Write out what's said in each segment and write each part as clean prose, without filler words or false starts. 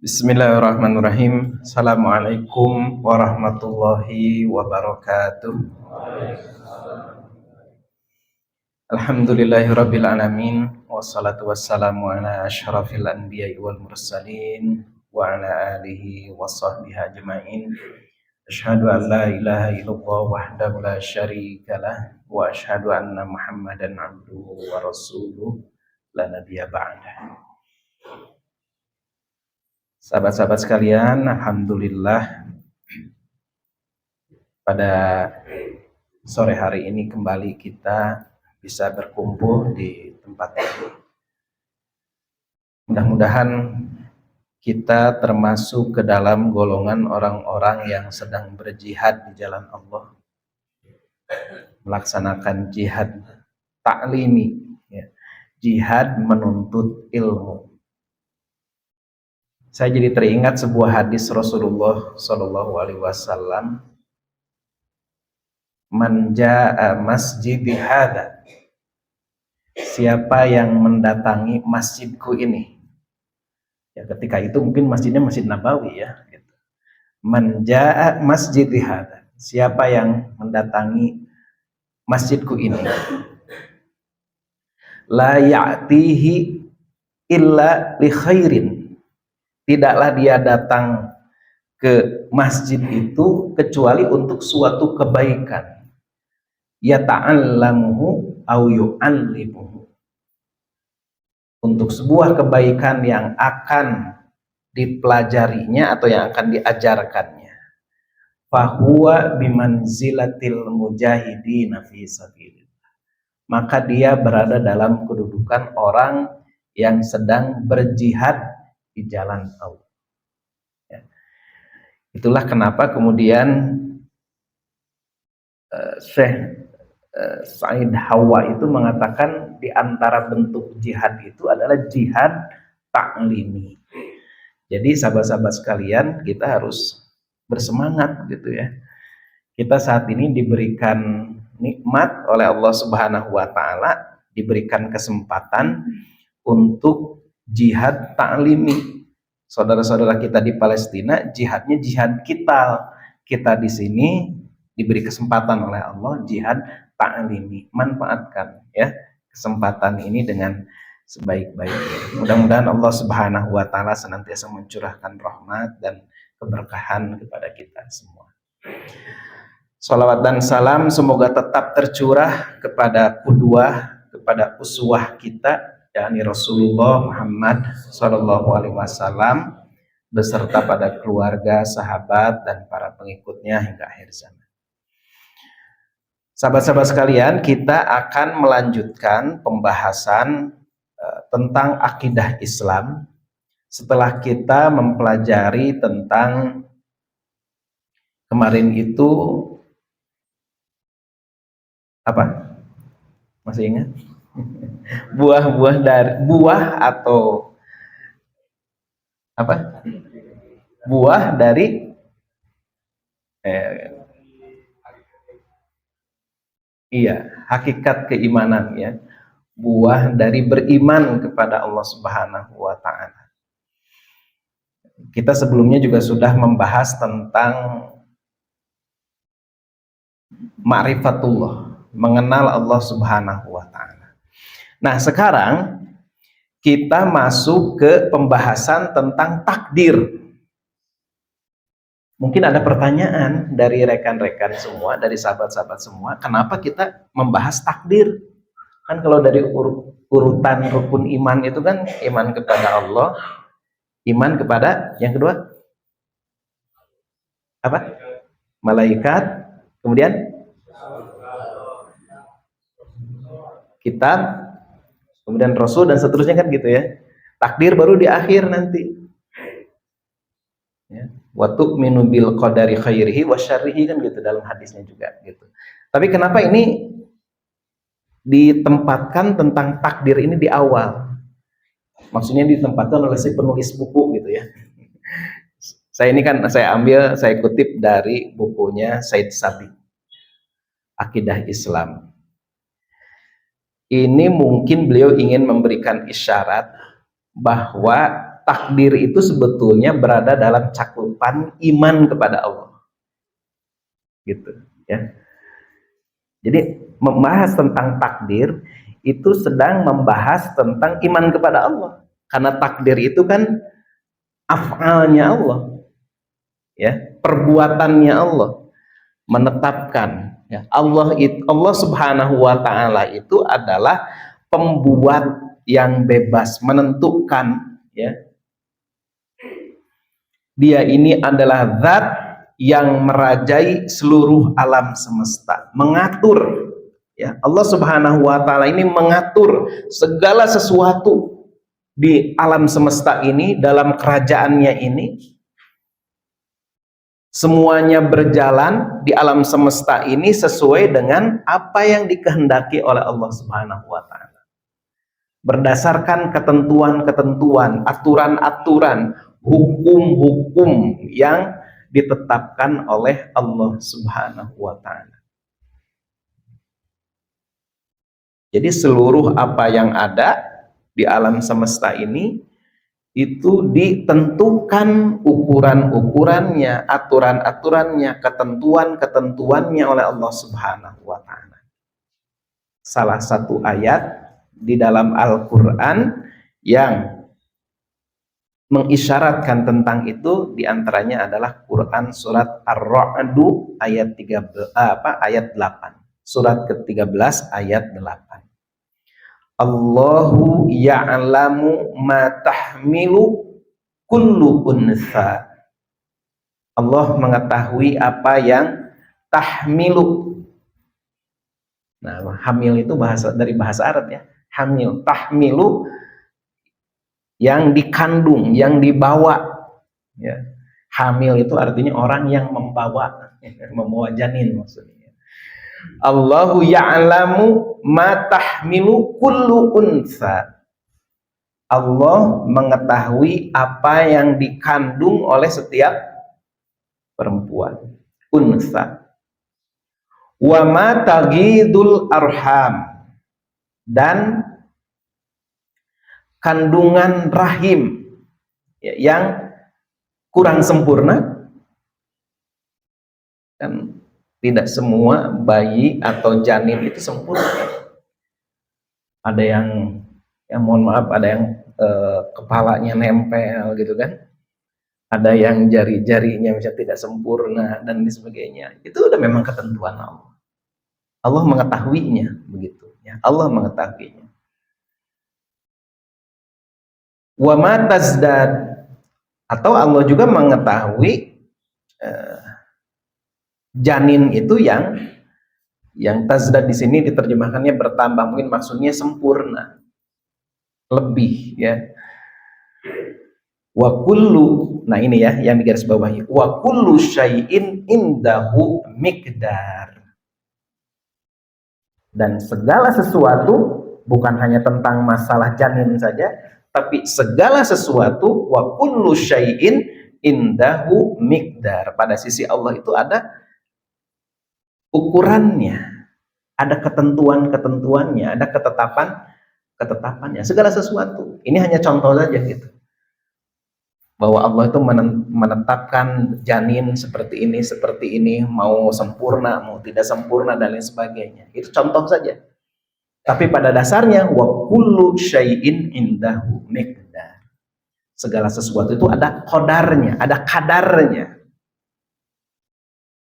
Bismillahirrahmanirrahim. Assalamualaikum warahmatullahi wabarakatuh. Alhamdulillahirabbil alamin wassalatu wassalamu ala asyrafil anbiya'i wal mursalin wa ala alihi washabbihi ajmain. Asyhadu an la ilaha illallah wahdahu la syarikalah wa asyhadu anna Muhammadan abduhu wa rasuluh la nabiyya ba'dah. Sahabat-sahabat sekalian, alhamdulillah pada sore hari ini kembali kita bisa berkumpul di tempat ini. Mudah-mudahan kita termasuk ke dalam golongan orang-orang yang sedang berjihad di jalan Allah, melaksanakan jihad taklimi, jihad menuntut ilmu. Saya jadi teringat sebuah hadis Rasulullah Shallallahu Alaihi Wasallam, "Man jaa masjidi hadza," siapa yang mendatangi masjidku ini. Ya, ketika itu mungkin masjidnya Masjid Nabawi ya. Gitu. Man jaa masjidi hadza, siapa yang mendatangi masjidku ini. La ya'tihi illa li khairin. Tidaklah dia datang ke masjid itu kecuali untuk suatu kebaikan. Ya ta'allamuhu au yu'allimuhu. Untuk sebuah kebaikan yang akan dipelajarinya atau yang akan diajarkannya. Fahuwa bimanzilatil mujahidina fi sabilillah. Maka dia berada dalam kedudukan orang yang sedang berjihad di jalan Allah. Ya. Itulah kenapa kemudian Syekh Said Hawa itu mengatakan di antara bentuk jihad itu adalah jihad taklimi. Jadi sahabat-sahabat sekalian, kita harus bersemangat gitu ya. Kita saat ini diberikan nikmat oleh Allah Subhanahu wa taala, diberikan kesempatan untuk jihad taklimi. Saudara-saudara kita di Palestina jihadnya jihad kita. Kita di sini diberi kesempatan oleh Allah jihad taklimi. Manfaatkan ya kesempatan ini dengan sebaik-baiknya. Mudah-mudahan Allah Subhanahu wa taala senantiasa mencurahkan rahmat dan keberkahan kepada kita semua. Shalawat dan salam semoga tetap tercurah kepada qudwah, kepada uswah kita, yakni Rasulullah Muhammad Sallallahu Alaihi Wasallam beserta pada keluarga, sahabat dan para pengikutnya hingga akhir zaman. Sahabat-sahabat sekalian, kita akan melanjutkan pembahasan tentang akidah Islam setelah kita mempelajari tentang kemarin itu apa? Masih ingat? Buah-buah dari buah atau apa? Buah dari hakikat keimanan ya. Buah dari beriman kepada Allah Subhanahu wa taala. Kita sebelumnya juga sudah membahas tentang ma'rifatullah, mengenal Allah Subhanahu wa taala. Nah, sekarang kita masuk ke pembahasan tentang takdir. Mungkin ada pertanyaan dari rekan-rekan semua, dari sahabat-sahabat semua, kenapa kita membahas takdir? Kan kalau dari urutan rukun iman itu kan iman kepada Allah, iman kepada yang kedua apa? Malaikat, kemudian kitab, kemudian Rasul dan seterusnya kan gitu ya. Takdir baru di akhir nanti. Ya. Wa tu'minu bil qadari khairihi wa syarrihi kan gitu dalam hadisnya juga gitu. Tapi kenapa ini ditempatkan tentang takdir ini di awal? Maksudnya ditempatkan oleh si penulis buku gitu ya. Saya ini kan saya kutip dari bukunya Said Sabiq, Akidah Islam. Ini mungkin beliau ingin memberikan isyarat bahwa takdir itu sebetulnya berada dalam cakupan iman kepada Allah, gitu ya. Jadi membahas tentang takdir itu sedang membahas tentang iman kepada Allah, karena takdir itu kan af'alnya Allah, ya, perbuatannya Allah, menetapkan, ya. Allah Subhanahu wa taala itu adalah pembuat yang bebas, menentukan, ya. Dia ini adalah zat yang merajai seluruh alam semesta, mengatur, ya. Allah Subhanahu wa taala ini mengatur segala sesuatu di alam semesta ini, dalam kerajaannya ini. Semuanya berjalan di alam semesta ini sesuai dengan apa yang dikehendaki oleh Allah Subhanahu wa taala. Berdasarkan ketentuan-ketentuan, aturan-aturan, hukum-hukum yang ditetapkan oleh Allah Subhanahu wa taala. Jadi seluruh apa yang ada di alam semesta ini itu ditentukan ukuran-ukurannya, aturan-aturannya, ketentuan-ketentuannya oleh Allah Subhanahu wa taala. Salah satu ayat di dalam Al-Qur'an yang mengisyaratkan tentang itu diantaranya adalah Quran surat Ar-Ra'd ayat 8. Surat ke-13 ayat 8. Allahu ya'lamu ma tahmilu kullu unsa. Allah mengetahui apa yang tahmilu. Nah, hamil itu dari bahasa Arab, ya. Hamil, tahmilu yang dikandung, yang dibawa, ya. Hamil itu artinya orang yang membawa janin maksudnya. Allahu ya'lamu ma tahmilu kullu unsa. Allah mengetahui apa yang dikandung oleh setiap perempuan, unsa. Wa ma taghidul arham, dan kandungan rahim, ya, yang kurang sempurna. Kan tidak semua bayi atau janin itu sempurna. Ada yang mohon maaf, ada yang kepalanya nempel gitu kan. Ada yang jari-jarinya bisa tidak sempurna dan sebagainya. Itu udah memang ketentuan Allah. Allah mengetahuinya begitu, ya. Allah mengetahuinya. Wa ma tazdad, atau Allah juga mengetahui janin itu yang tazdad di sini diterjemahkannya bertambah, mungkin maksudnya sempurna, lebih, ya. Wa kullu, nah ini ya yang digaris bawahi, wa kullu syai'in indahu miqdar. Dan segala sesuatu, bukan hanya tentang masalah janin saja, tapi segala sesuatu, wa kullu syai'in indahu miqdar. Pada sisi Allah itu ada ukurannya, ada ketentuan-ketentuannya, ada ketetapannya, segala sesuatu. Ini hanya contoh saja gitu, bahwa Allah itu menetapkan janin seperti ini, mau sempurna, mau tidak sempurna, dan lain sebagainya. Itu contoh saja. Tapi pada dasarnya, wa kullu syai'in indahu miqdar. Segala sesuatu itu ada qadarnya, ada kadarnya.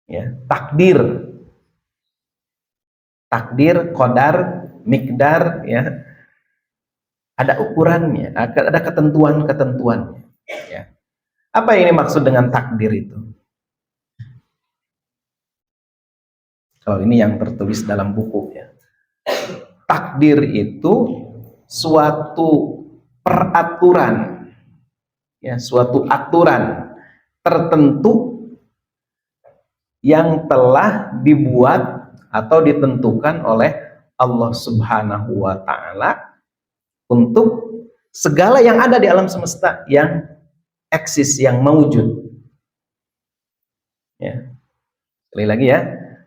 Ya, takdir, qadar, miqdar, ya. Ada ukurannya, ada ketentuan-ketentuannya. Ya. Apa yang dimaksud dengan takdir itu? Kalau ini yang tertulis dalam buku, ya. Takdir itu suatu peraturan, ya, suatu aturan tertentu yang telah dibuat atau ditentukan oleh Allah Subhanahu wa taala untuk segala yang ada di alam semesta yang eksis, yang mewujud. Ya. Sekali lagi, ya.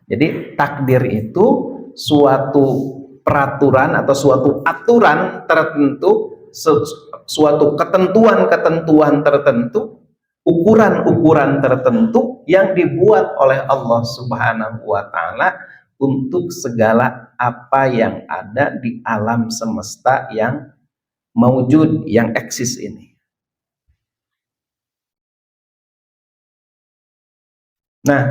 Jadi takdir itu suatu peraturan atau suatu aturan tertentu, suatu ketentuan-ketentuan tertentu, ukuran-ukuran tertentu yang dibuat oleh Allah Subhanahu wa taala untuk segala apa yang ada di alam semesta yang maujud, yang eksis ini. Nah,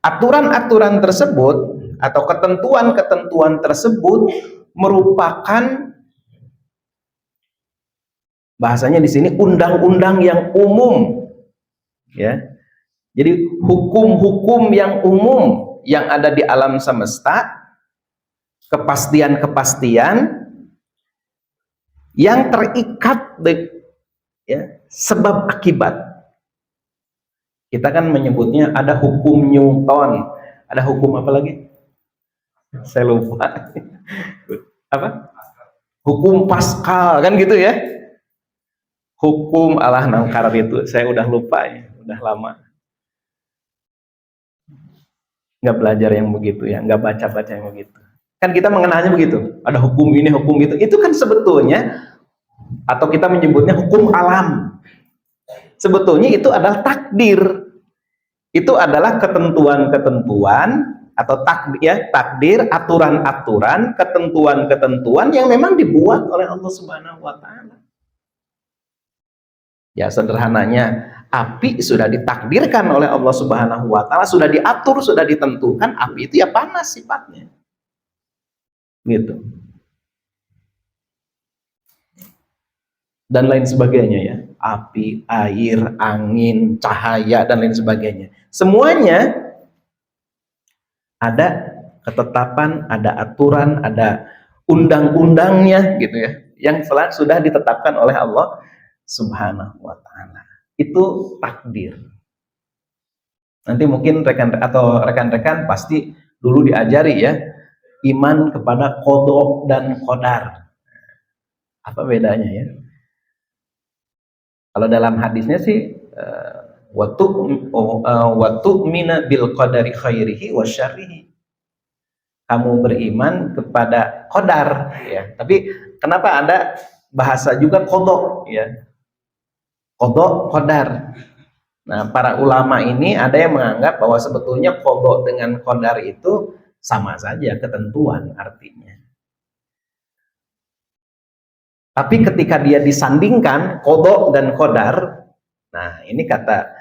aturan-aturan tersebut atau ketentuan-ketentuan tersebut merupakan, bahasanya di sini, undang-undang yang umum, ya. Jadi hukum-hukum yang umum yang ada di alam semesta, kepastian-kepastian yang terikat ya, sebab akibat. Kita kan menyebutnya ada hukum Newton, ada hukum apa lagi? Saya lupa. Apa? Hukum Pascal, kan gitu ya? Hukum Allah nangkar itu, saya udah lupa ya, udah lama. Nggak belajar yang begitu ya, nggak baca-baca yang begitu. Kan kita mengenalnya begitu, ada hukum ini, hukum itu. Itu kan sebetulnya, atau kita menyebutnya hukum alam. Sebetulnya itu adalah takdir. Itu adalah ketentuan-ketentuan atau takdir, aturan-aturan, ketentuan-ketentuan yang memang dibuat oleh Allah Subhanahu wa taala. Ya, sederhananya, api sudah ditakdirkan oleh Allah Subhanahu wa taala, sudah diatur, sudah ditentukan, api itu ya panas sifatnya. Gitu. Dan lain sebagainya ya. Api, air, angin, cahaya, dan lain sebagainya. Semuanya ada ketetapan, ada aturan, ada undang-undangnya gitu ya, yang sudah ditetapkan oleh Allah Subhanahu wa taala. Itu takdir. Nanti mungkin rekan-rekan pasti dulu diajari ya, iman kepada qada dan qadar. Apa bedanya ya? Kalau dalam hadisnya sih watu mina bil qadari khairihi wa syarrihi. Kamu beriman kepada qadar ya. Tapi kenapa ada bahasa juga qada ya? Qada, qadar. Nah, para ulama ini ada yang menganggap bahwa sebetulnya qada dengan qadar itu sama saja, ketentuan artinya. Tapi ketika dia disandingkan qada dan qadar, nah ini kata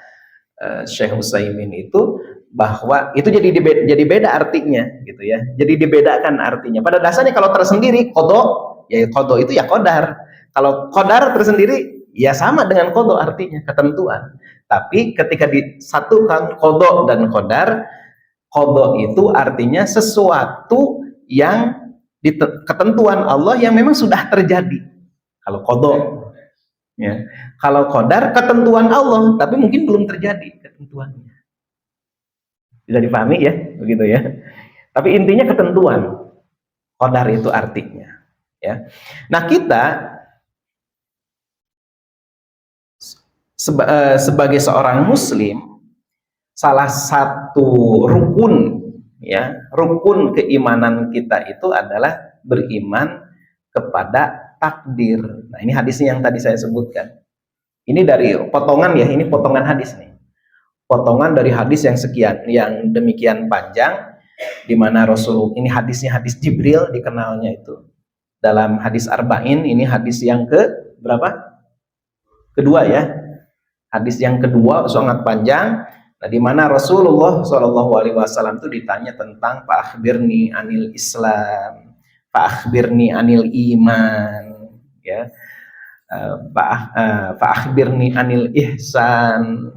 Syekh Utsaimin itu, bahwa itu jadi beda artinya gitu ya. Jadi dibedakan artinya. Pada dasarnya kalau tersendiri qada, ya qada itu ya qadar. Kalau qadar tersendiri ya sama dengan qada artinya, ketentuan. Tapi ketika disatukan qada dan qadar, qada itu artinya sesuatu yang ketentuan Allah yang memang sudah terjadi. Kalau qada ya. Kalau qadar ketentuan Allah tapi mungkin belum terjadi ketentuannya. Bisa dipahami ya, begitu ya. Tapi intinya ketentuan. Qadar itu artinya ya. Nah, kita sebagai seorang muslim, salah satu rukun ya, rukun keimanan kita itu adalah beriman kepada takdir. Nah, ini hadisnya yang tadi saya sebutkan. Ini dari potongan ya, ini potongan hadis nih. Potongan dari hadis yang yang demikian panjang, di mana Rasul, ini hadisnya hadis Jibril dikenalnya itu. Dalam hadis Arba'in, ini hadis yang ke berapa? Kedua ya. Hadis yang kedua sangat panjang. Nah, di mana Rasulullah SAW itu ditanya tentang fa'akhbirni anil Islam, fa'akhbirni anil iman, ya, fa'akhbirni anil ihsan,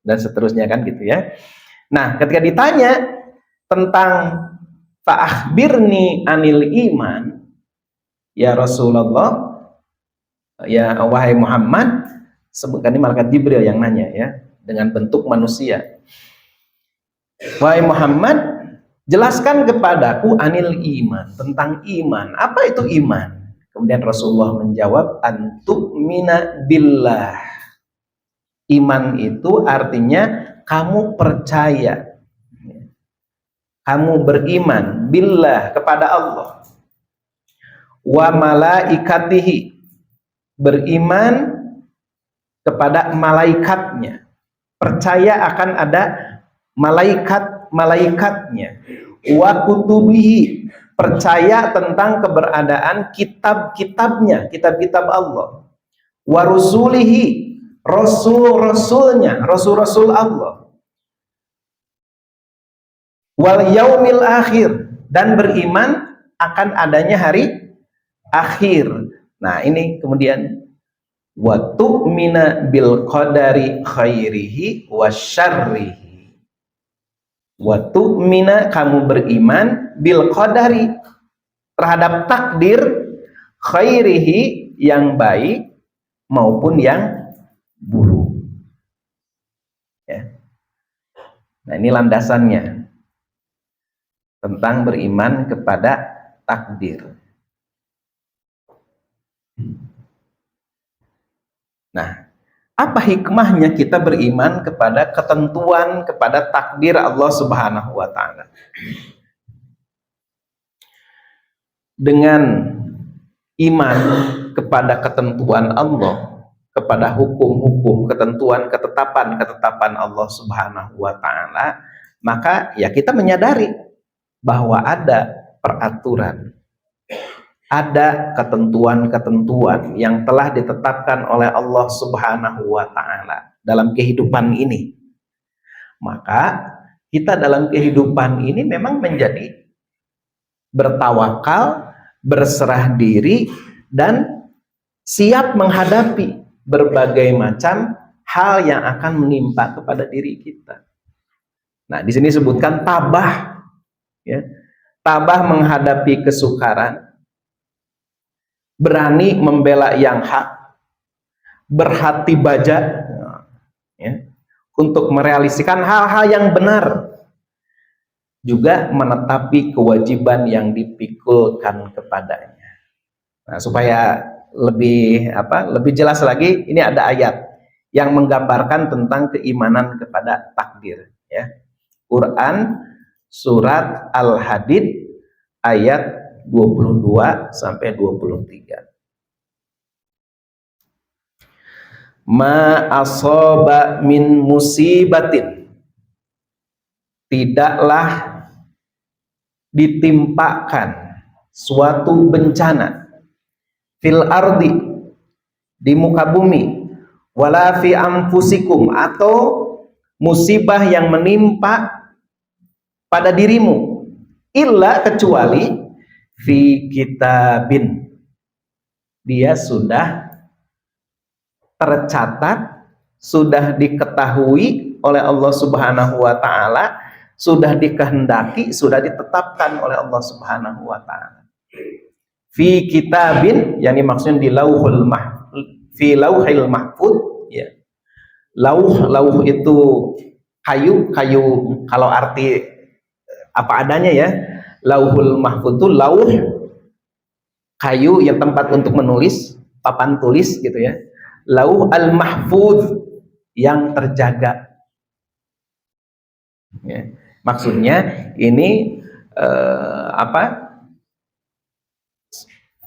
dan seterusnya kan gitu ya. Nah, ketika ditanya tentang fa'akhbirni anil iman, ya Rasulullah, ya wahai Muhammad, sebutkan, ini malaikat Jibril yang nanya ya, dengan bentuk manusia. Wahai Muhammad, jelaskan kepadaku anil iman, tentang iman. Apa itu iman? Kemudian Rasulullah menjawab, antu'mina billah. Iman itu artinya kamu percaya, kamu beriman billah, kepada Allah, wa malaikatihi, beriman kepada malaikatnya, percaya akan ada malaikat-malaikatnya, wa kutubihi, percaya tentang keberadaan kitab-kitabnya, kitab-kitab Allah, wa rusulihi, rasul-rasulnya, rasul-rasul Allah, wal yaumil akhir, dan beriman akan adanya hari akhir. Nah, ini kemudian wa tu'mina bil qadari khairihi wasyarrihi. Wa tu'mina, kamu beriman, bil qadari, terhadap takdir, khairihi, yang baik maupun yang buruk. Ya. Nah, ini landasannya tentang beriman kepada takdir. Nah, apa hikmahnya kita beriman kepada ketentuan, kepada takdir Allah Subhanahu wa Ta'ala? Dengan iman kepada ketentuan Allah, kepada hukum-hukum, ketentuan, ketetapan Allah Subhanahu wa Ta'ala, maka ya kita menyadari bahwa ada peraturan, ada ketentuan-ketentuan yang telah ditetapkan oleh Allah Subhanahu wa Ta'ala dalam kehidupan ini. Maka kita dalam kehidupan ini memang menjadi bertawakal, berserah diri, dan siap menghadapi berbagai macam hal yang akan menimpa kepada diri kita. Nah, di sini disebutkan tabah, ya, tabah menghadapi kesukaran, berani membela yang hak, berhati baja, ya, untuk merealisasikan hal-hal yang benar, juga menetapi kewajiban yang dipikulkan kepadanya. Nah, supaya lebih jelas lagi, ini ada ayat yang menggambarkan tentang keimanan kepada takdir, ya. Quran surat Al-Hadid ayat 22 sampai 23. Ma asaba min musibatin, tidaklah ditimpakan suatu bencana, fil ardi, di muka bumi, wala fi anfusikum, atau musibah yang menimpa pada dirimu, illa, kecuali fi kitabin, dia sudah tercatat, sudah diketahui oleh Allah Subhanahu wa Ta'ala, sudah dikehendaki, sudah ditetapkan oleh Allah Subhanahu wa Ta'ala. Fi kitabin, yakni maksudnya di lauhul mahfuz, fi lauhil mahfuz, ya. Lauh itu kayu kalau arti apa adanya, ya. Lauhul mahfuz itu lauh, kayu yang tempat untuk menulis, papan tulis gitu, ya. Lauh al mahfuz, yang terjaga, ya. Maksudnya ini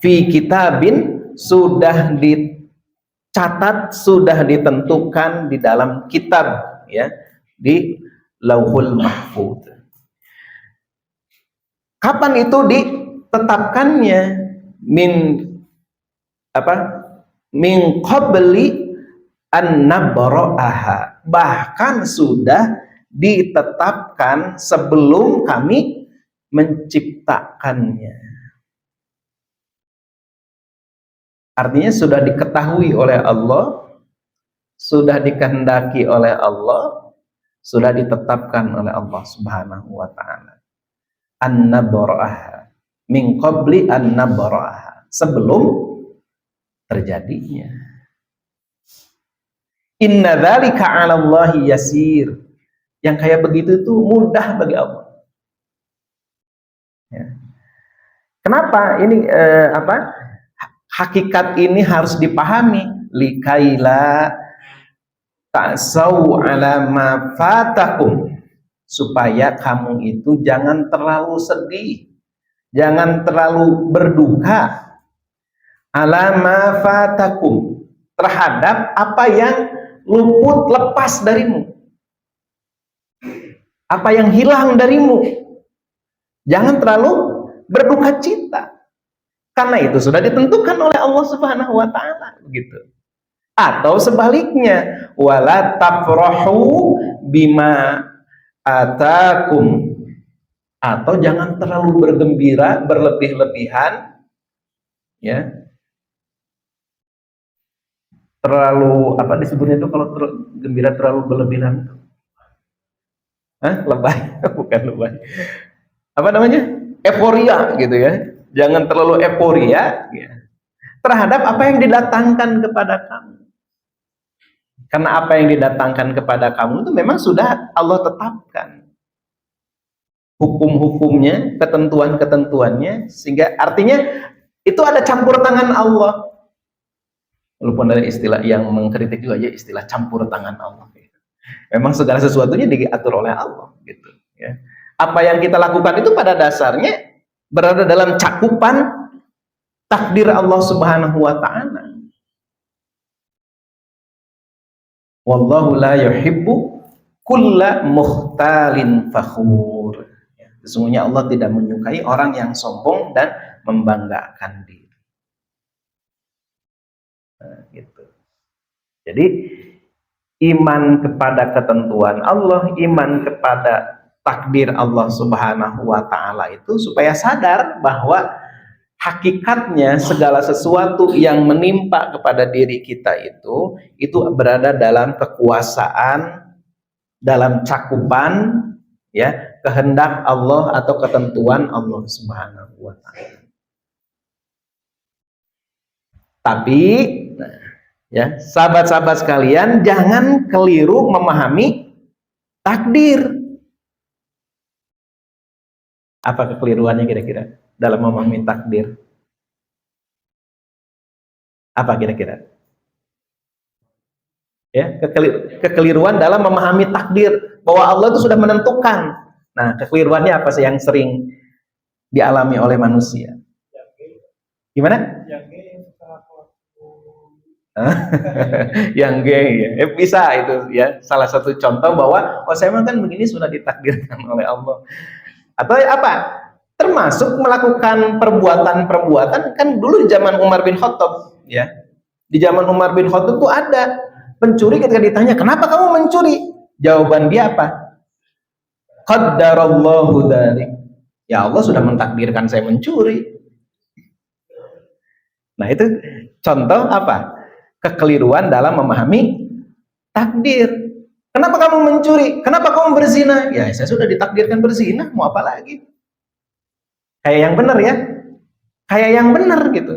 fi kitabin, sudah dicatat, sudah ditentukan di dalam kitab, ya, di lauhul mahfuz. Kapan itu ditetapkannya? Min qabli an nabra'aha, bahkan sudah ditetapkan sebelum kami menciptakannya. Artinya sudah diketahui oleh Allah, sudah dikehendaki oleh Allah, sudah ditetapkan oleh Allah Subhanahu wa Ta'ala. An-nabra'aha, min qabli an-nabra'aha, sebelum terjadinya. Inna dzalika 'ala Allahi yasir, yang kayak begitu itu mudah bagi Allah, ya. Kenapa ini hakikat ini harus dipahami? Likaila ta'sau 'ala ma fatakum, supaya kamu itu jangan terlalu sedih, jangan terlalu berduka ala ma fatakum, terhadap apa yang luput lepas darimu, apa yang hilang darimu. Jangan terlalu berduka cita, karena itu sudah ditentukan oleh Allah Subhanahu wa taala, begitu. Atau sebaliknya, wala tafrahu bima atakum, atau jangan terlalu bergembira berlebih-lebihan, ya, terlalu apa disebutnya itu kalau gembira terlalu berlebihan, lebay. Bukan lebay, apa namanya, euforia gitu ya. Jangan terlalu euforia ya, terhadap apa yang didatangkan kepada kamu, karena apa yang didatangkan kepada kamu itu memang sudah Allah tetapkan hukum-hukumnya, ketentuan-ketentuannya, sehingga artinya itu ada campur tangan Allah. Walaupun ada istilah yang mengkritik juga aja, istilah campur tangan Allah. Memang segala sesuatunya diatur oleh Allah, gitu. Ya. Apa yang kita lakukan itu pada dasarnya berada dalam cakupan takdir Allah Subhanahu wa taala. Wallahu la yuhibbu kulla mukhtalin fakhur. Sesungguhnya Allah tidak menyukai orang yang sombong dan membanggakan diri. Nah, gitu. Jadi iman kepada ketentuan Allah, iman kepada takdir Allah Subhanahu wa taala itu supaya sadar bahwa hakikatnya segala sesuatu yang menimpa kepada diri kita itu berada dalam kekuasaan, dalam cakupan, ya, kehendak Allah atau ketentuan Allah Subhanahu wa taala. Tapi ya, sahabat-sahabat sekalian, jangan keliru memahami takdir. Apa kekeliruannya kira-kira dalam memahami takdir? Apa kira-kira? Ya, kekeliruan dalam memahami takdir, bahwa Allah itu sudah menentukan. Nah, kekeliruannya apa sih yang sering dialami oleh manusia? Gimana? Yang gay ya. Bisa itu ya, salah satu contoh bahwa saya kan begini sudah ditakdirkan oleh Allah. Atau apa? Termasuk melakukan perbuatan-perbuatan, kan dulu di zaman Umar bin Khattab ya. Di zaman Umar bin Khattab itu ada pencuri, ketika ditanya, "Kenapa kamu mencuri?" Jawaban dia apa? Qaddarallahu dzalik. Ya Allah sudah mentakdirkan saya mencuri. Nah, itu contoh apa? Kekeliruan dalam memahami takdir. Kenapa kamu mencuri? Kenapa kamu berzina? Ya, saya sudah ditakdirkan berzina, mau apa lagi? Kayak yang benar ya. Kayak yang benar gitu.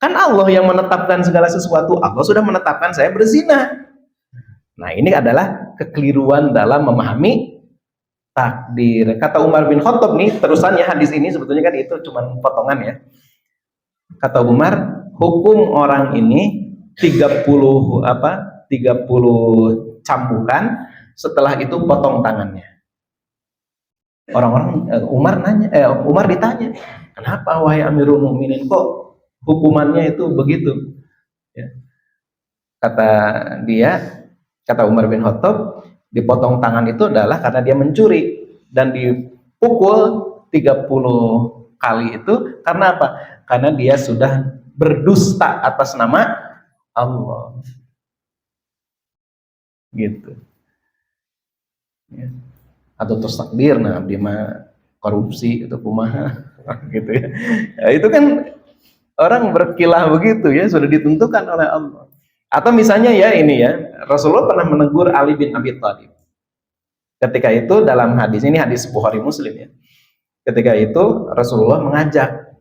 Kan Allah yang menetapkan segala sesuatu. Allah sudah menetapkan saya berzina. Nah, ini adalah kekeliruan dalam memahami takdir. Kata Umar bin Khattab nih, terusannya hadis ini sebetulnya kan itu cuma potongan ya. Kata Umar, hukum orang ini 30 cambukan, setelah itu potong tangannya. Orang-orang Umar ditanya, "Kenapa wahai Amirul Mukminin kok hukumannya itu begitu?" Ya. Kata Umar bin Khattab, dipotong tangan itu adalah karena dia mencuri, dan dipukul 30 kali itu karena apa? Karena dia sudah berdusta atas nama Allah, gitu ya. Atau terus takdir, nah abdi mah korupsi itu kumaha gitu ya. Ya, itu kan orang berkilah begitu ya, sudah ditentukan oleh Allah. Atau misalnya ya ini ya, Rasulullah pernah menegur Ali bin Abi Thalib. Ketika itu dalam hadis ini, hadis Bukhari Muslim ya. Ketika itu Rasulullah mengajak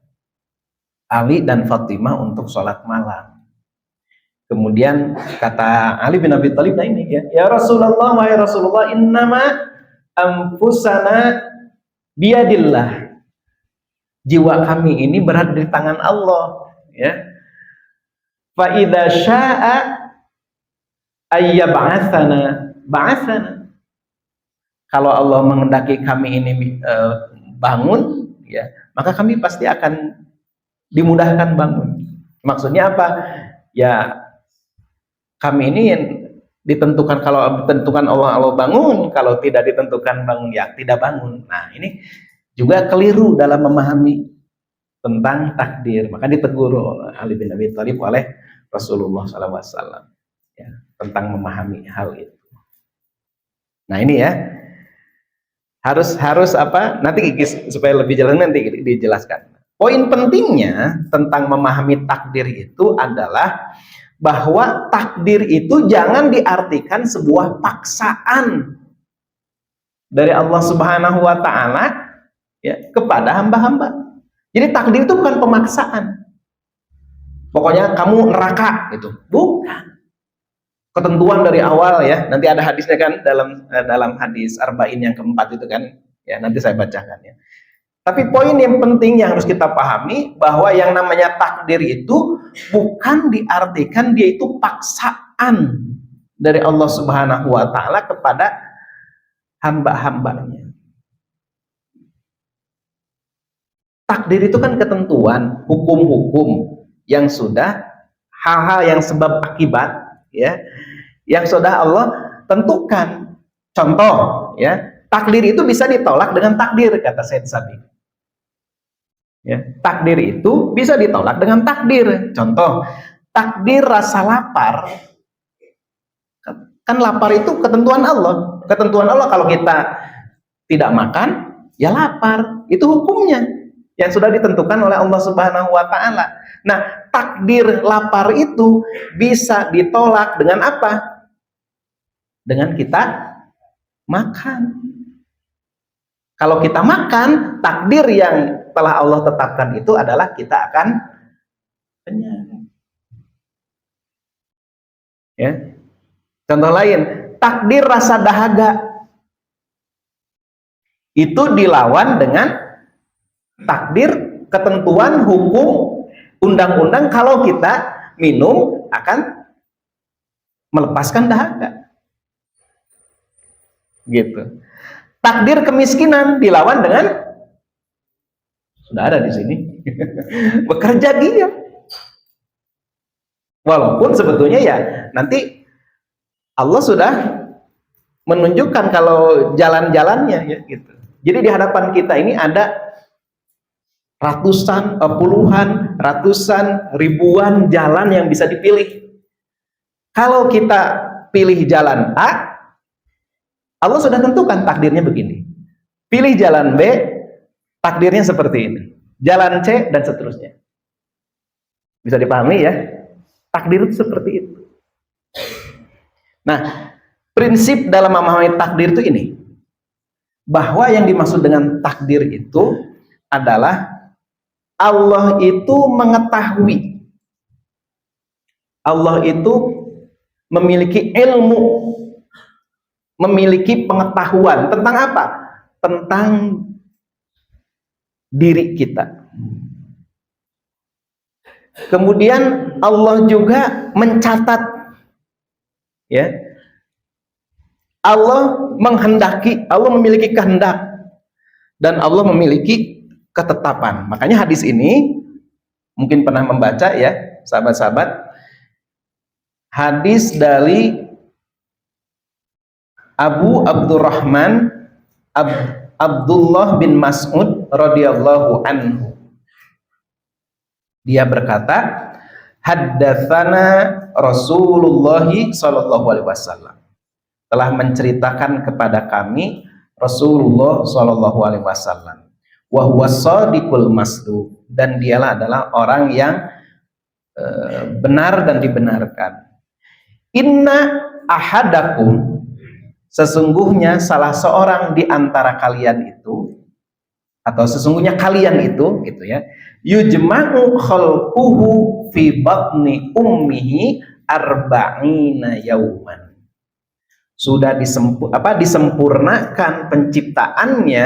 Ali dan Fatimah untuk sholat malam. Kemudian kata Ali bin Abi Thalib, nah ini ya, "Ya Rasulullah, wahai Rasulullah, innama anfusana biyadillah." Jiwa kami ini berada di tangan Allah, ya. Fa idza syaa'a ayyab'atsana ba'atsana. Kalau Allah menghendaki kami ini bangun, ya, maka kami pasti akan dimudahkan bangun. Maksudnya apa? Ya kami ini yang ditentukan, kalau ditentukan Allah bangun, kalau tidak ditentukan bangun ya tidak bangun. Nah ini juga keliru dalam memahami tentang takdir. Maka ditegur Ali bin Abi Thalib oleh Rasulullah SAW ya, tentang memahami hal itu. Nah ini ya harus apa? Nanti supaya lebih jelas nanti dijelaskan. Poin pentingnya tentang memahami takdir itu adalah bahwa takdir itu jangan diartikan sebuah paksaan dari Allah Subhanahu wa taala ya kepada hamba-hamba. Jadi takdir itu bukan pemaksaan. Pokoknya kamu neraka itu. Bukan. Ketentuan dari awal ya. Nanti ada hadisnya kan dalam hadis Arba'in yang keempat itu kan. Ya, nanti saya bacakan ya. Tapi poin yang penting yang harus kita pahami bahwa yang namanya takdir itu bukan diartikan dia itu paksaan dari Allah Subhanahu wa taala kepada hamba-hambanya. Takdir itu kan ketentuan, hukum-hukum yang sudah, hal-hal yang sebab akibat ya, yang sudah Allah tentukan. Contoh ya, takdir itu bisa ditolak dengan takdir, kata Said Sabiq. Ya, takdir itu bisa ditolak dengan takdir. Contoh, takdir rasa lapar, kan lapar itu ketentuan Allah. Ketentuan Allah kalau kita tidak makan, ya lapar. Itu hukumnya yang sudah ditentukan oleh Allah Subhanahu wa taala. Nah, takdir lapar itu bisa ditolak dengan apa? Dengan kita makan. Kalau kita makan, takdir yang telah Allah tetapkan itu adalah kita akan kenyang. Ya. Contoh lain, takdir rasa dahaga itu dilawan dengan takdir, ketentuan, hukum, undang-undang kalau kita minum akan melepaskan dahaga. Gitu. Takdir kemiskinan dilawan dengan, sudah ada di sini, bekerja giat. Walaupun sebetulnya ya nanti Allah sudah menunjukkan kalau jalan-jalannya ya gitu. Jadi di hadapan kita ini ada ratusan, puluhan, ratusan, ribuan jalan yang bisa dipilih. Kalau kita pilih jalan A, Allah sudah tentukan takdirnya begini. Pilih jalan B, takdirnya seperti ini. Jalan C dan seterusnya. Bisa dipahami ya? Takdir itu seperti itu. Nah, prinsip dalam memahami takdir itu ini. Bahwa yang dimaksud dengan takdir itu adalah Allah itu mengetahui. Allah itu memiliki ilmu, memiliki pengetahuan tentang apa? Tentang diri kita. Kemudian Allah juga mencatat, ya. Allah menghendaki, Allah memiliki kehendak, dan Allah memiliki ketetapan. Makanya hadis ini mungkin pernah membaca ya, sahabat-sahabat. Hadis dari Abu Abdurrahman Abdullah bin Mas'ud radhiyallahu anhu. Dia berkata, haddatsana Rasulullah sallallahu alaihi wasallam. Telah menceritakan kepada kami Rasulullah sallallahu alaihi wasallam. Wa huwa shadiqul masduq, dan dialah adalah orang yang benar dan dibenarkan. Inna ahadakum, sesungguhnya salah seorang di antara kalian itu, atau sesungguhnya kalian itu gitu ya, yujma'u khalquhu fi batni ummihi arba'ina yauman. Sudah disempurnakan penciptaannya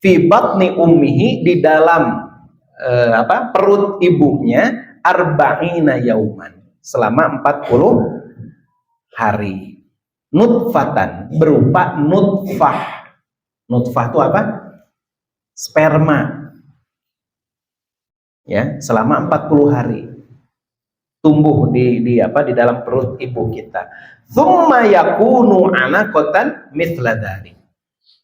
fi batni ummihi, di dalam perut ibunya, arba'ina yauman, selama 40 hari. Nutfatan, berupa nutfah. Nutfah itu apa? Sperma. Ya, selama 40 hari. tumbuh di dalam perut ibu kita. Tsumma yakunu 'alaqatan mithla dzalik.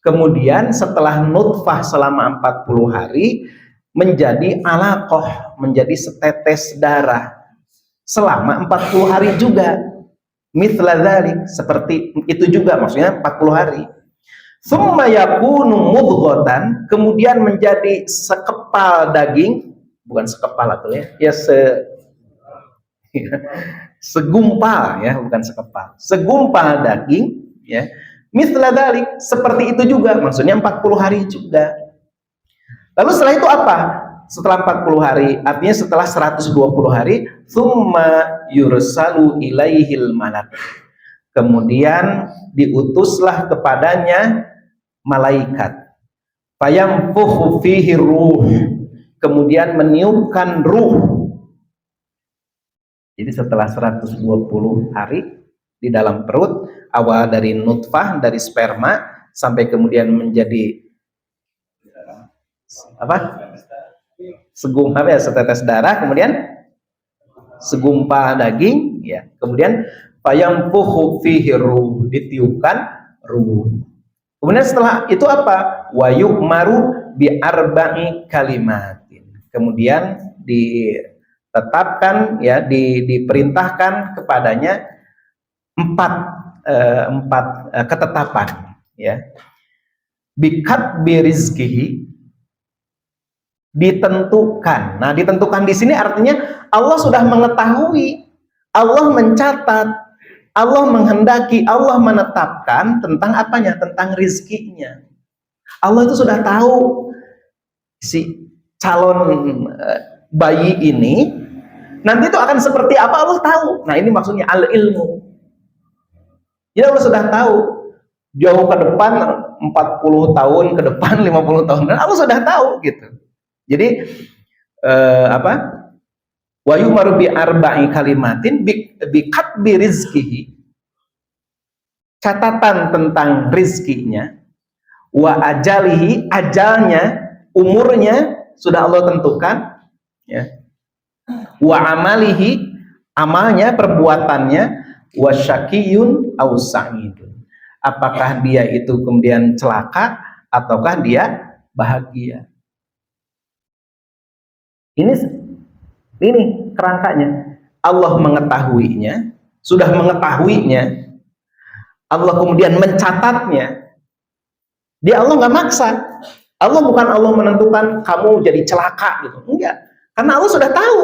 Kemudian setelah nutfah selama 40 hari menjadi alaqah, menjadi setetes darah selama 40 hari juga. Mithla dzalik, seperti itu juga, maksudnya 40 hari. Tsumma yakunu mudghatan, kemudian menjadi sekepal daging, bukan sekepal atau ya segumpal ya, bukan sekepal, segumpal daging ya. Mithla dzalik, seperti itu juga, maksudnya 40 hari juga. Lalu setelah itu apa? Setelah 40 hari, artinya setelah 120 hari, tsumma yursalu ilaihil malak. Kemudian diutuslah kepadanya malaikat. Fayamfukhu fihi ruh. Kemudian meniupkan ruh. Jadi setelah 120 hari di dalam perut, awal dari nutfah, dari sperma sampai kemudian menjadi setetes darah, kemudian segumpal daging ya, kemudian fayamfukhu fihi ruh, ditiupkan ruh. Kemudian setelah itu apa? Wa yu'maru bi arba'i kalimatin. Kemudian ditetapkan ya, diperintahkan kepadanya empat ketetapan ya. Bikat birizkihi, ditentukan. Nah, ditentukan di sini artinya Allah sudah mengetahui, Allah mencatat, Allah menghendaki, Allah menetapkan tentang apanya? Tentang rizkinya. Allah itu sudah tahu si calon bayi ini nanti itu akan seperti apa, Allah tahu. Nah, ini maksudnya al-ilmu. Jadi Allah sudah tahu jauh ke depan, 40 tahun ke depan, 50 tahun, dan Allah sudah tahu gitu. Jadi wa yu'maru bi arba'i kalimatin bi rizkihi, catatan tentang rizkinya, wa ajalihi, ajalnya, umurnya sudah Allah tentukan ya, wa amalihi, amalnya, perbuatannya, wa syakiyun aw sa'idun, apakah dia itu kemudian celaka ataukah dia bahagia. Ini kerangkanya. Allah mengetahuinya, sudah mengetahuinya, Allah kemudian mencatatnya. Dia Allah nggak maksa. Allah bukan Allah menentukan kamu jadi celaka gitu, enggak. Karena Allah sudah tahu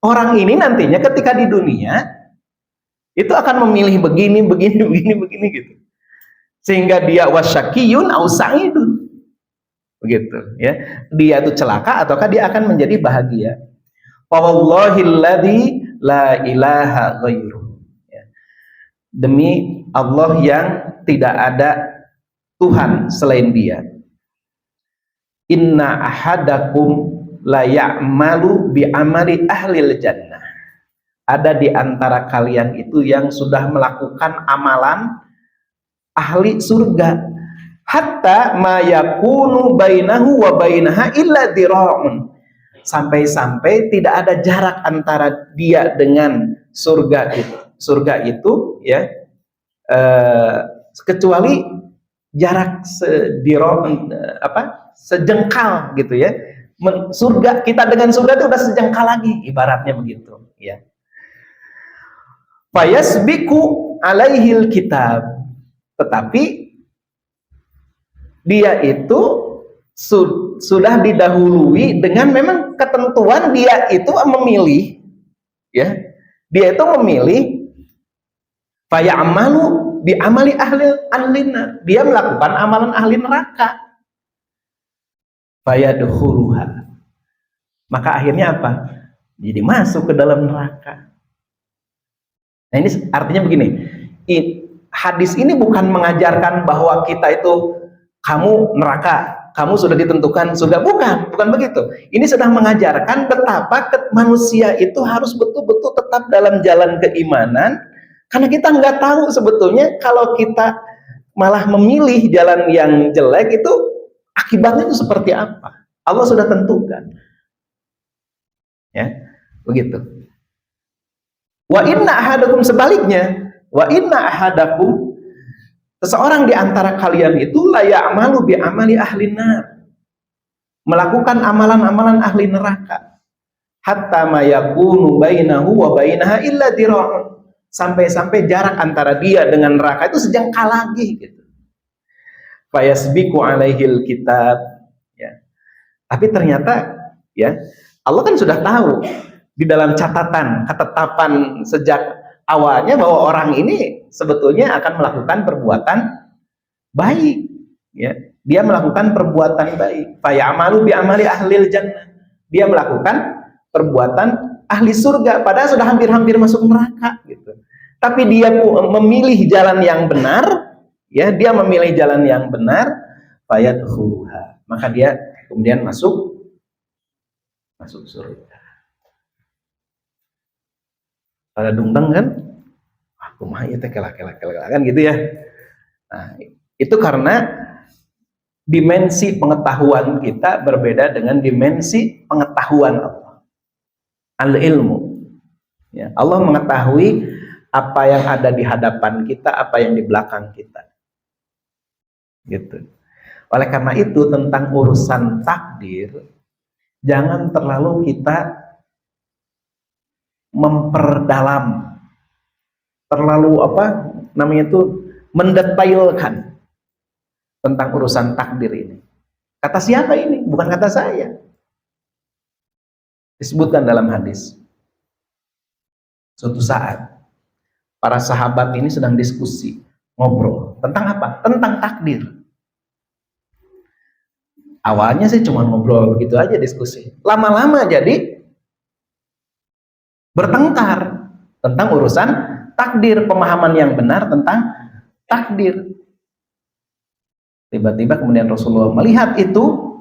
orang ini nantinya ketika di dunia itu akan memilih begini gitu. Sehingga dia wasyakiyun au sa'idun. Begitu ya, dia itu celaka ataukah dia akan menjadi bahagia. Fawallahilladzi la ilaha ghairuh, ya. Demi Allah yang tidak ada Tuhan selain dia. Inna ahadakum la ya'malu bi amali ahlil jannah, ada di antara kalian itu yang sudah melakukan amalan ahli surga, hatta ma yakunu bainahu wa bainaha illa dira'un, sampai-sampai tidak ada jarak antara dia dengan surga itu ya, kecuali jarak sejengkal gitu ya. Surga kita dengan surga itu udah sejengkal lagi, ibaratnya begitu ya. Fayasbiku alaihil kitab, tetapi dia itu sudah didahului dengan memang ketentuan, dia itu memilih ya, dia itu memilih fayamalu bi amali ahlina, dia melakukan amalan ahli neraka, fayadkhuluha, maka akhirnya apa? Jadi masuk ke dalam neraka. Nah, ini artinya begini, hadis ini bukan mengajarkan bahwa kita itu kamu neraka, kamu sudah ditentukan surga, bukan begitu. Ini sedang mengajarkan betapa manusia itu harus betul-betul tetap dalam jalan keimanan, karena kita nggak tahu sebetulnya kalau kita malah memilih jalan yang jelek itu akibatnya itu seperti apa. Allah sudah tentukan. Ya, begitu. Wa inna ahadakum, sebaliknya, wa inna ahadakum, seseorang di antara kalian itu la ya'malu bi amali ahli nar, melakukan amalan-amalan ahli neraka, hatta ma yakunu bainahu wa bainaha illa dira'un, sampai-sampai jarak antara dia dengan neraka itu sejengkal lagi gitu. Fayasbiqu alaihil kitab, ya. Tapi ternyata, ya, Allah kan sudah tahu di dalam catatan ketetapan sejak awalnya bahwa orang ini sebetulnya akan melakukan perbuatan baik, ya. Dia melakukan perbuatan baik. Fayamalu bi amali ahlil jannah. Dia melakukan perbuatan ahli surga, padahal sudah hampir-hampir masuk neraka gitu. Tapi dia memilih jalan yang benar, ya, dia memilih jalan yang benar, fayadkhuluha, maka dia kemudian masuk surga. Pada dungdeng kan, aku mah itu kelak kan gitu ya. Nah, itu karena dimensi pengetahuan kita berbeda dengan dimensi pengetahuan Allah. Al-ilmu, ya, Allah mengetahui apa yang ada di hadapan kita, apa yang di belakang kita, gitu. Oleh karena itu, tentang urusan takdir jangan terlalu kita memperdalam, terlalu mendetailkan tentang urusan takdir ini. Kata siapa ini? Bukan kata saya. Disebutkan dalam hadis, suatu saat para sahabat ini sedang diskusi, ngobrol tentang apa? Tentang takdir. Awalnya sih cuma ngobrol begitu aja, diskusi. Lama-lama jadi bertengkar tentang urusan takdir, pemahaman yang benar tentang takdir. Tiba-tiba kemudian Rasulullah melihat itu,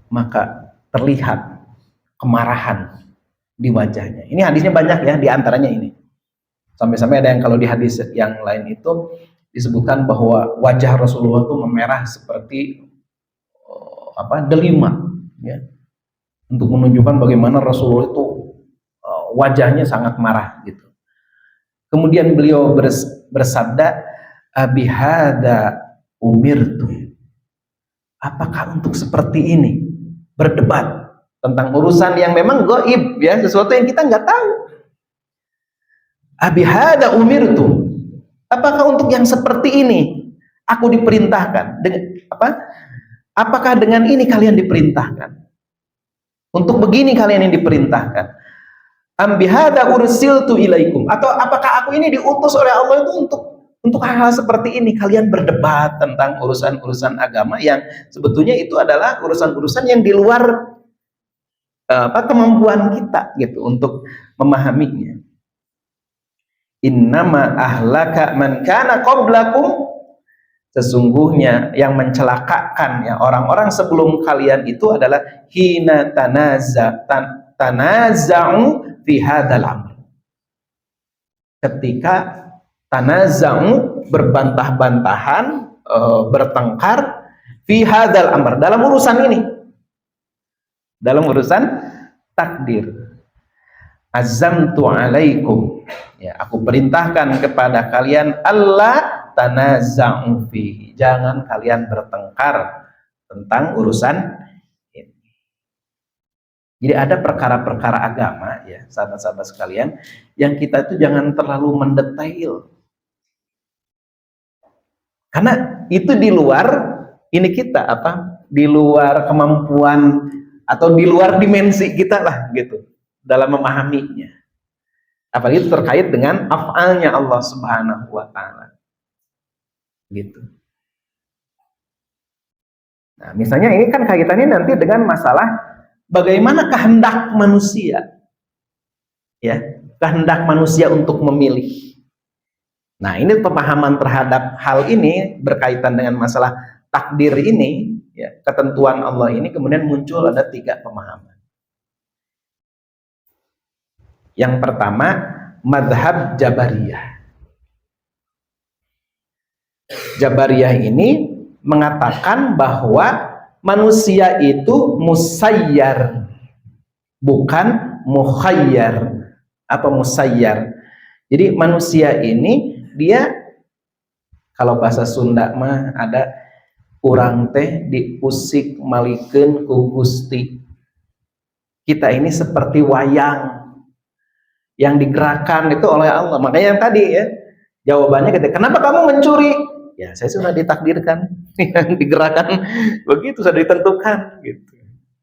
maka terlihat kemarahan di wajahnya. Ini hadisnya banyak ya, di antaranya ini. Sampai-sampai ada yang kalau di hadis yang lain itu disebutkan bahwa wajah Rasulullah itu memerah seperti delima, ya, untuk menunjukkan bagaimana Rasulullah itu wajahnya sangat marah gitu. Kemudian beliau bersabda, abihada umirtu, apakah untuk seperti ini berdebat tentang urusan yang memang gaib, ya, sesuatu yang kita nggak tahu. Abihada umirtu, apakah untuk yang seperti ini aku diperintahkan? Apakah dengan ini kalian diperintahkan? Untuk begini kalian yang diperintahkan? Ambihada ursiltu ilaikum, atau apakah aku ini diutus oleh Allah itu untuk hal-hal seperti ini, kalian berdebat tentang urusan-urusan agama yang sebetulnya itu adalah urusan-urusan yang di luar kemampuan kita gitu untuk memahaminya. Innama ahlaka man kana qablakum, sesungguhnya yang mencelakakan ya orang-orang sebelum kalian itu adalah hina tanaza'u fi hadzal amr, ketika tanaza'u berbantah-bantahan, bertengkar, fi hadzal amr, dalam urusan ini, dalam urusan takdir. Azamtu alaikum, ya, aku perintahkan kepada kalian Allah tanaza'u fi, jangan kalian bertengkar tentang urusan ini. Jadi ada perkara-perkara agama, ya, sahabat-sahabat sekalian, yang kita itu jangan terlalu mendetail, karena itu di luar ini kita, di luar kemampuan atau di luar dimensi kita lah gitu dalam memahaminya. Apalagi itu terkait dengan af'alnya Allah Subhanahu wa ta'ala gitu. Nah, misalnya ini kan kaitannya nanti dengan masalah bagaimana kehendak manusia, ya, kehendak manusia untuk memilih. Nah, ini pemahaman terhadap hal ini berkaitan dengan masalah takdir ini, ya, ketentuan Allah ini, kemudian muncul ada 3 pemahaman. Yang pertama, madhab Jabariyah. Jabariyah ini mengatakan bahwa manusia itu musayyar, bukan mukhayyar. Apa musayyar? Jadi manusia ini dia, kalau bahasa Sunda mah ada urang teh diusik malikeun ku Gusti. Kita ini seperti wayang yang digerakkan itu oleh Allah. Makanya yang tadi ya, jawabannya ketika kenapa kamu mencuri? Ya, saya sudah ditakdirkan yang digerakkan begitu, sudah ditentukan gitu.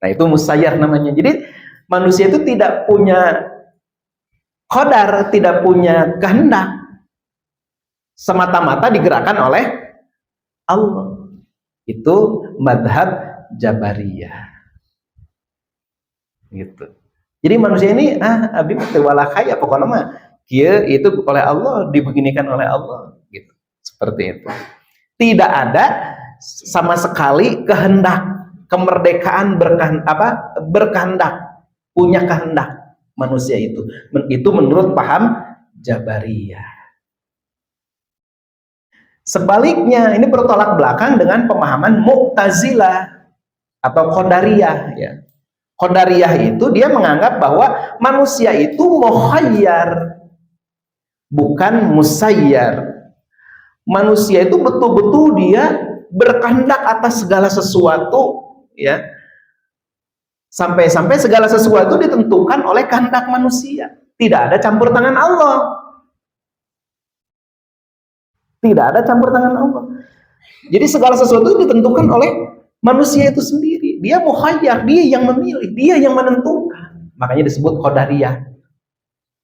Nah, itu musayyar namanya. Jadi manusia itu tidak punya qadar, tidak punya kehendak. Semata-mata digerakkan oleh Allah. Itu madhab Jabariyah. Gitu. Jadi manusia ini abdi teu wala kaya pokoknya mah kieu itu oleh Allah, dibeginikan oleh Allah gitu. Seperti itu. Tidak ada sama sekali kehendak, kemerdekaan berkehendak, punya kehendak manusia itu. Itu menurut paham Jabariyah. Sebaliknya, ini bertolak belakang dengan pemahaman Mu'tazilah atau Qadariyah ya. Qadariyah itu dia menganggap bahwa manusia itu mukhayyar, bukan musayyar. Manusia itu betul-betul dia berkehendak atas segala sesuatu ya. Sampai-sampai segala sesuatu ditentukan oleh kehendak manusia. Tidak ada campur tangan Allah. Tidak ada campur tangan Allah. Jadi segala sesuatu ditentukan oleh manusia itu sendiri. Dia mukhayyar, dia yang memilih, dia yang menentukan. Makanya disebut Qadariyah.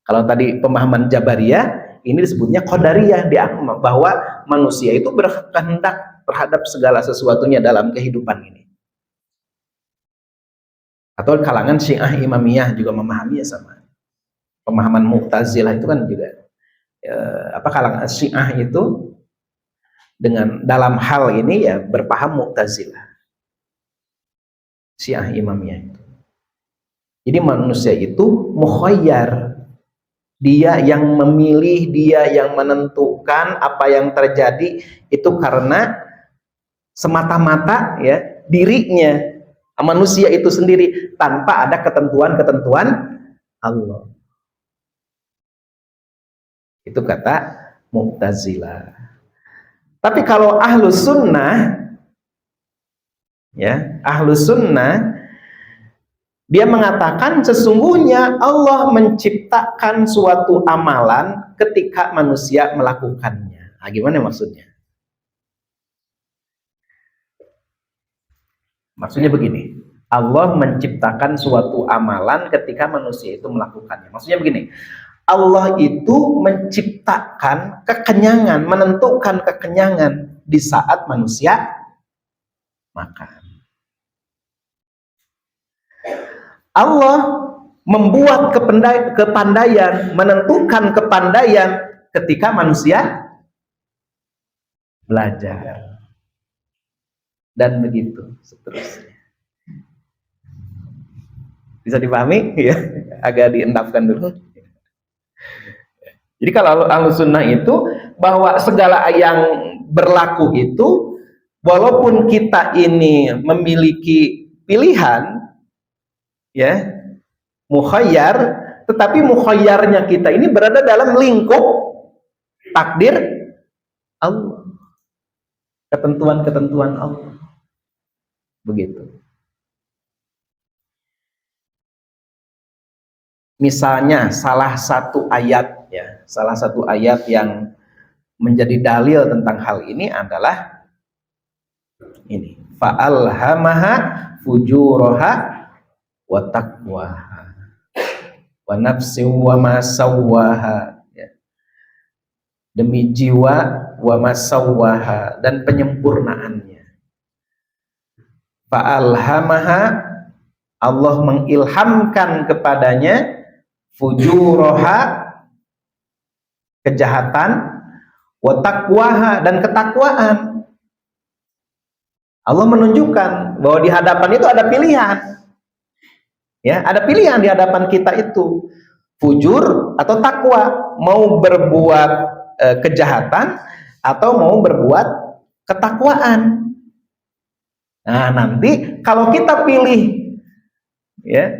Kalau tadi pemahaman Jabariyah, ini disebutnya Qadariyah, bahwa manusia itu berkehendak terhadap segala sesuatunya dalam kehidupan ini. Atau kalangan Syiah Imamiyah juga memahaminya sama. Pemahaman Mu'tazilah itu kan juga kalangan Syiah itu dengan dalam hal ini ya berpaham Mu'tazilah. Syiah Imamiyah itu. Jadi manusia itu mukhayyar. Dia yang memilih, dia yang menentukan apa yang terjadi itu karena semata-mata ya dirinya, manusia itu sendiri, tanpa ada ketentuan-ketentuan Allah. Itu kata Mu'tazilah. Tapi kalau Ahlus Sunnah ya, Ahlus Sunnah dia mengatakan sesungguhnya Allah menciptakan suatu amalan ketika manusia melakukannya. Nah, gimana maksudnya? Maksudnya begini, Allah menciptakan suatu amalan ketika manusia itu melakukannya. Maksudnya begini, Allah itu menciptakan kekenyangan, menentukan kekenyangan di saat manusia makan. Allah membuat kepandaian, menentukan kepandaian ketika manusia belajar. Dan begitu seterusnya. Bisa dipahami? Ya, agak diendapkan dulu. Jadi kalau Ahlus Sunnah itu bahwa segala yang berlaku itu, walaupun kita ini memiliki pilihan, ya, mukhayyar, tetapi mukhayyarnya kita ini berada dalam lingkup takdir Allah, ketentuan-ketentuan Allah. Begitu. Misalnya salah satu ayat ya, salah satu ayat yang menjadi dalil tentang hal ini adalah ini, fa'alhamaha fujuraha wa taqwaha wa nafsi wa ma sawwaha ya. Demi jiwa wa ma sawwaha dan penyempurnaannya. Fa'alhamaha, Allah mengilhamkan kepadanya fujuraha, kejahatan, wa taqwaha, dan ketakwaan. Allah menunjukkan bahwa di hadapan itu ada pilihan. Ya, ada pilihan di hadapan kita itu, fujur atau takwa, mau berbuat kejahatan atau mau berbuat ketakwaan. Nah, nanti kalau kita pilih ya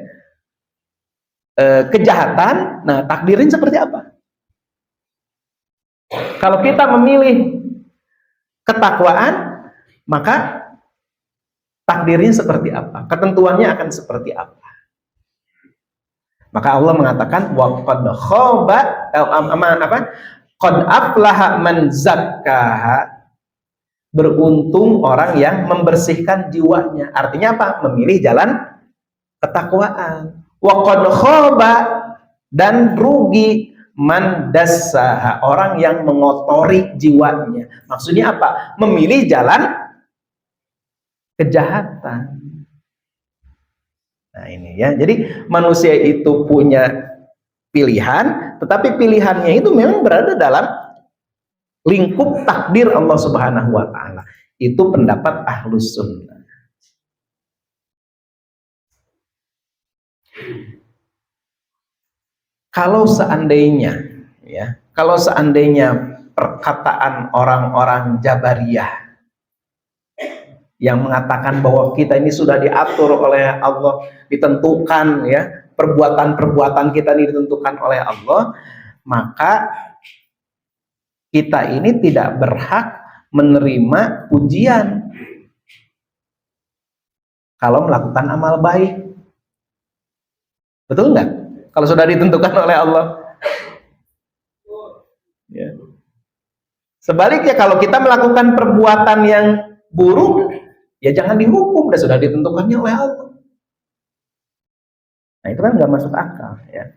kejahatan, nah takdirin seperti apa? Kalau kita memilih ketakwaan, maka takdirnya seperti apa? Ketentuannya akan seperti apa? Maka Allah mengatakan wa qad khaba qad aflaha man zakkaha, beruntung orang yang membersihkan jiwanya. Artinya apa? Memilih jalan ketakwaan. Wa qad khaba, dan rugi man dassaha, orang yang mengotori jiwanya. Maksudnya apa? Memilih jalan kejahatan. Nah ini ya, jadi manusia itu punya pilihan, tetapi pilihannya itu memang berada dalam lingkup takdir Allah Subhanahu wa Ta'ala. Itu pendapat Ahlus Sunnah. Kalau seandainya perkataan orang-orang Jabariyah yang mengatakan bahwa kita ini sudah diatur oleh Allah, ditentukan ya, perbuatan-perbuatan kita ini ditentukan oleh Allah, maka kita ini tidak berhak menerima pujian kalau melakukan amal baik. Betul nggak? Kalau sudah ditentukan oleh Allah. Ya. Sebaliknya kalau kita melakukan perbuatan yang buruk, ya jangan dihukum, sudah ditentukannya oleh Allah. Nah itu kan nggak masuk akal ya.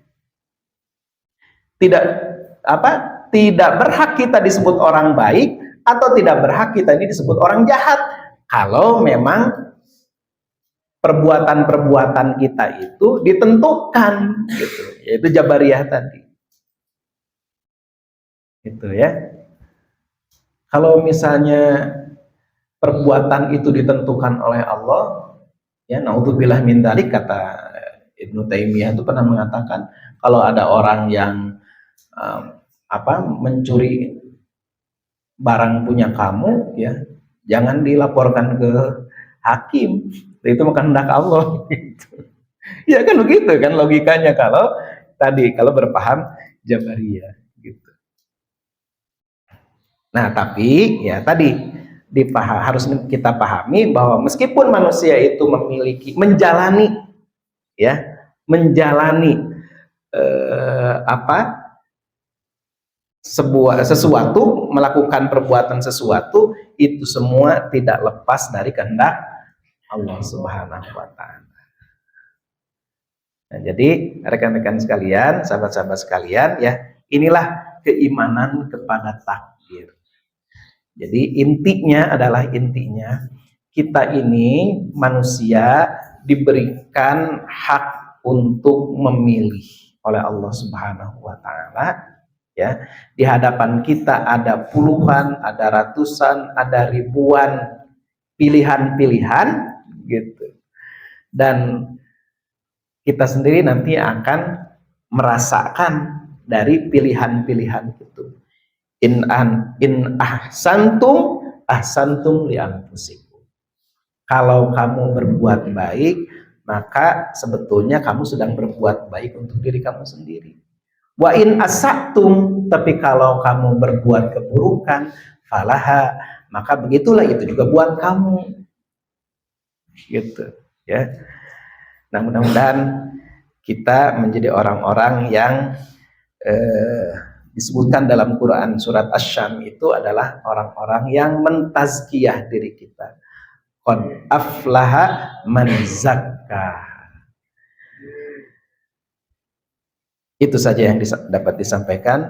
Tidak berhak kita disebut orang baik, atau tidak berhak kita ini disebut orang jahat kalau memang perbuatan-perbuatan kita itu ditentukan gitu. Yaitu Jabariyah tadi. Gitu ya. Kalau misalnya perbuatan itu ditentukan oleh Allah, ya naudzubillah min dzalik, kata Ibnu Taimiyah itu pernah mengatakan, kalau ada orang yang mencuri barang punya kamu, ya jangan dilaporkan ke hakim, itu bukan kehendak Allah. Gitu. Ya kan begitu kan logikanya kalau berpaham Jabariyah. Gitu. Nah tapi ya tadi harus kita pahami bahwa meskipun manusia itu menjalani sesuatu, melakukan perbuatan sesuatu, itu semua tidak lepas dari kehendak Allah Subhanahu wa Ta'ala. Nah, jadi rekan-rekan sekalian, sahabat-sahabat sekalian, ya inilah keimanan kepada takdir. Jadi intinya kita ini manusia diberikan hak untuk memilih oleh Allah Subhanahu wa Ta'ala. Ya, di hadapan kita ada puluhan, ada ratusan, ada ribuan pilihan-pilihan gitu. Dan kita sendiri nanti akan merasakan dari pilihan-pilihan itu. In ahsantum li anfusikum. Kalau kamu berbuat baik, maka sebetulnya kamu sedang berbuat baik untuk diri kamu sendiri. Wa in asatum, tapi kalau kamu berbuat keburukan, falaha, maka begitulah itu juga buat kamu. Gitu, ya. Nah, mudah-mudahan kita menjadi orang-orang yang disebutkan dalam Quran surat Asy-Syam itu adalah orang-orang yang mentazkiyah diri kita. Qad aflaha man zakka. Itu saja yang dapat disampaikan.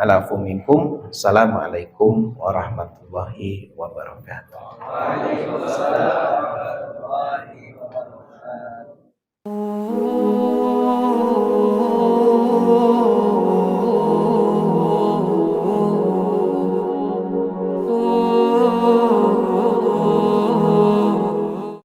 Alafu minkum. Assalamualaikum warahmatullahi wabarakatuh. Waalaikumsalam warahmatullahi wabarakatuh.